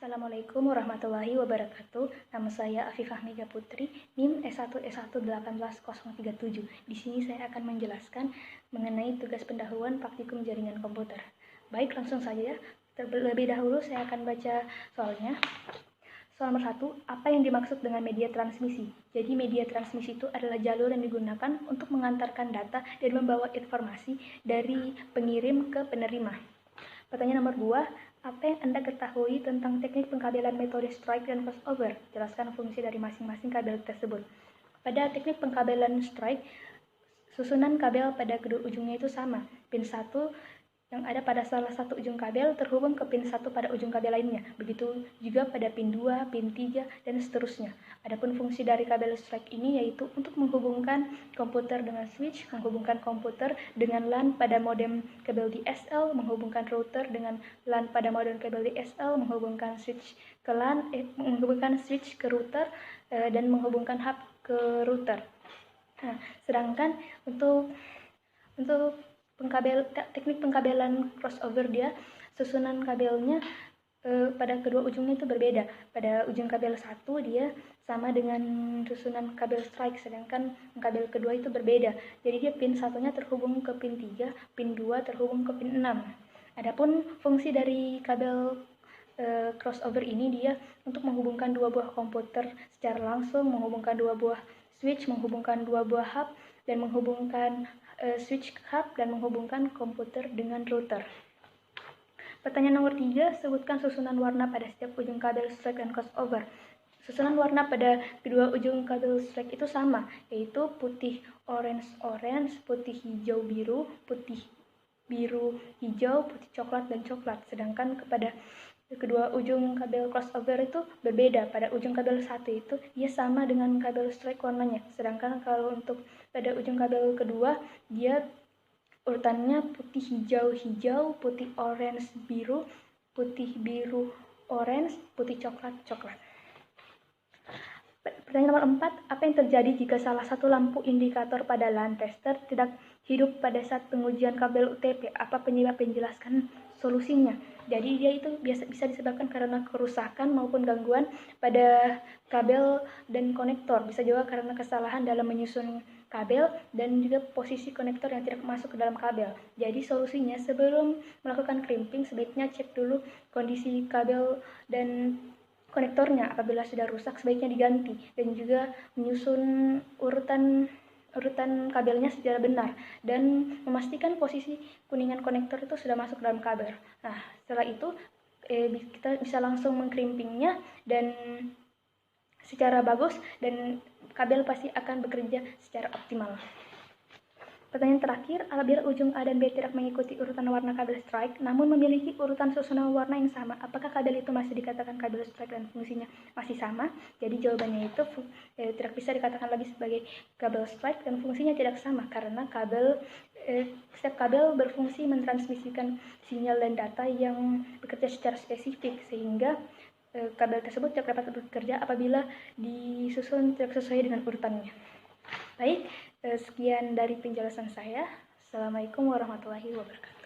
Assalamualaikum warahmatullahi wabarakatuh. Nama saya Afifah Mega Putri, NIM S1S1 18037. Di sini saya akan menjelaskan mengenai tugas pendahuluan praktikum jaringan komputer. Baik, langsung saja. Terlebih dahulu saya akan baca soalnya. Soal nomor 1, apa yang dimaksud dengan media transmisi? Jadi media transmisi itu adalah jalur yang digunakan untuk mengantarkan data dan membawa informasi dari pengirim ke penerima. Pertanyaan nomor 2, apa yang Anda ketahui tentang teknik pengkabelan metode strike dan crossover? Jelaskan fungsi dari masing-masing kabel tersebut. Pada teknik pengkabelan strike, susunan kabel pada kedua ujungnya itu sama. Pin 1 yang ada pada salah satu ujung kabel terhubung ke pin 1 pada ujung kabel lainnya. Begitu juga pada pin 2, pin 3, dan seterusnya. Adapun fungsi dari kabel strike ini yaitu untuk menghubungkan komputer dengan switch, menghubungkan komputer dengan LAN pada modem kabel DSL, menghubungkan router dengan LAN pada modem kabel DSL, menghubungkan switch ke LAN, menghubungkan switch ke router, dan menghubungkan hub ke router. Nah, sedangkan untuk teknik pengkabelan crossover, dia susunan kabelnya pada kedua ujungnya itu berbeda. Pada ujung kabel 1 dia sama dengan susunan kabel strike, sedangkan kabel kedua itu berbeda. Jadi dia pin satunya terhubung ke pin 3, pin 2 terhubung ke pin 6. Adapun fungsi dari kabel crossover ini dia untuk menghubungkan dua buah komputer secara langsung, menghubungkan dua buah switch, menghubungkan dua buah hub, dan menghubungkan switch hub dan menghubungkan komputer dengan router. Pertanyaan nomor 3, sebutkan susunan warna pada setiap ujung kabel strike dan crossover. Susunan warna pada kedua ujung kabel strike itu sama, yaitu putih orange, putih hijau biru, putih biru hijau, putih coklat, dan coklat. Sedangkan kepada kedua ujung kabel crossover itu berbeda. Pada ujung kabel 1 itu dia sama dengan kabel strike warnanya, sedangkan kalau untuk pada ujung kabel kedua dia urutannya putih hijau hijau, putih orange biru, putih biru orange, putih coklat coklat. Pertanyaan nomor 4, apa yang terjadi jika salah satu lampu indikator pada LAN tester tidak hidup pada saat pengujian kabel UTP? Apa penyebab? Penjelaskan solusinya. Jadi dia itu bisa disebabkan karena kerusakan maupun gangguan pada kabel dan konektor. Bisa juga karena kesalahan dalam menyusun kabel dan juga posisi konektor yang tidak masuk ke dalam kabel. Jadi solusinya, sebelum melakukan crimping sebaiknya cek dulu kondisi kabel dan konektornya. Apabila sudah rusak sebaiknya diganti, dan juga menyusun urutan kabelnya secara benar dan memastikan posisi kuningan konektor itu sudah masuk dalam kabel. Nah, setelah itu kita bisa langsung mengkrimpingnya dan secara bagus, dan kabel pasti akan bekerja secara optimal. Pertanyaan terakhir, apabila ujung A dan B tidak mengikuti urutan warna kabel strike, namun memiliki urutan susunan warna yang sama, apakah kabel itu masih dikatakan kabel strike dan fungsinya masih sama? Jadi jawabannya itu tidak bisa dikatakan lagi sebagai kabel strike dan fungsinya tidak sama, karena setiap kabel berfungsi mentransmisikan sinyal dan data yang bekerja secara spesifik, sehingga kabel tersebut tidak dapat bekerja apabila disusun tidak sesuai dengan urutannya. Baik, sekian dari penjelasan saya. Assalamualaikum warahmatullahi wabarakatuh.